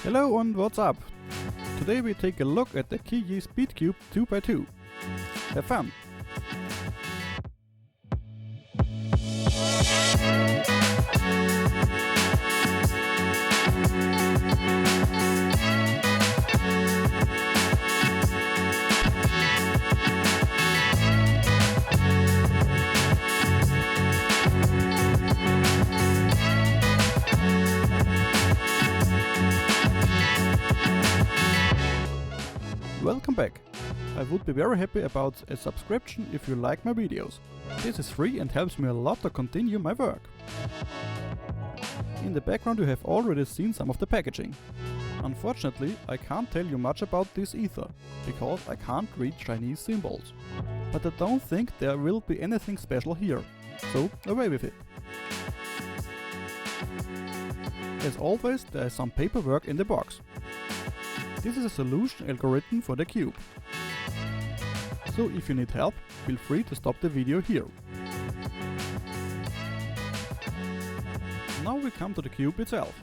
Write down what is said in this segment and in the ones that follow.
Hello and what's up? Today we take a look at the QiYi Speedcube 2x2. Have fun! Welcome back! I would be very happy about a subscription if you like my videos. This is free and helps me a lot to continue my work. In the background you have already seen some of the packaging. Unfortunately, I can't tell you much about this either, because I can't read Chinese symbols. But I don't think there will be anything special here, so away with it. As always, there is some paperwork in the box. This is a solution algorithm for the cube. So if you need help, feel free to stop the video here. Now we come to the cube itself.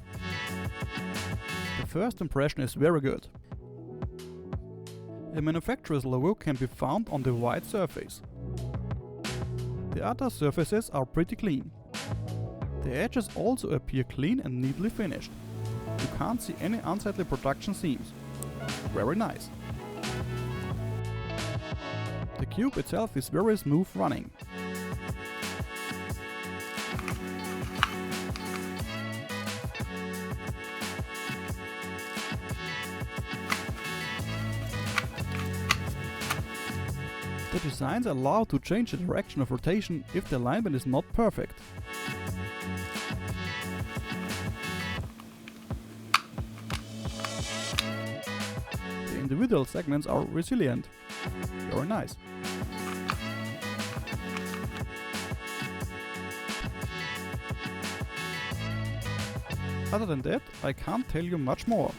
The first impression is very good. A manufacturer's logo can be found on the white surface. The other surfaces are pretty clean. The edges also appear clean and neatly finished. You can't see any unsightly production seams. Very nice. The cube itself is very smooth running. The designs allow to change the direction of rotation if the alignment is not perfect. The individual segments are resilient. Very nice. Other than that, I can't tell you much more.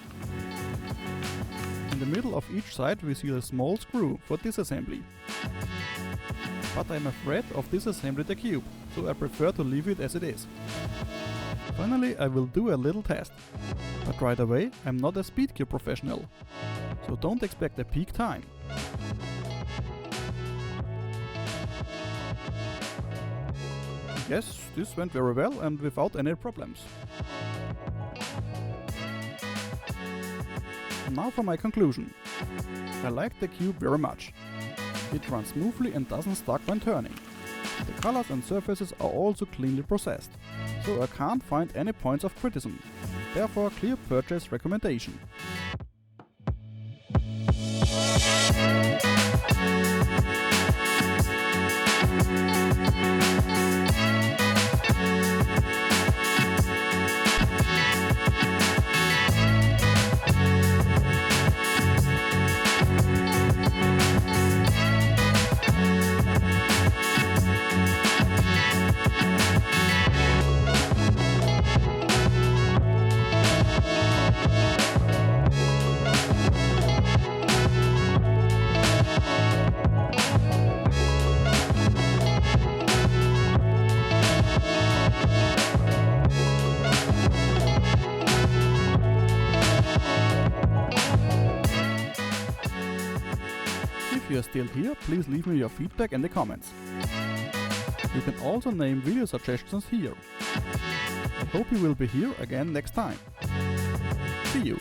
In the middle of each side we see a small screw for disassembly. But I'm afraid of disassembling the cube, so I prefer to leave it as it is. Finally, I will do a little test. But right away, I'm not a Speedcube professional, so don't expect a peak time. Yes, this went very well and without any problems. Now for my conclusion. I like the cube very much. It runs smoothly and doesn't stuck when turning. The colors and surfaces are also cleanly processed, so I can't find any points of criticism. Therefore, clear purchase recommendation. If you are still here, please leave me your feedback in the comments. You can also name video suggestions here. I hope you will be here again next time. See you!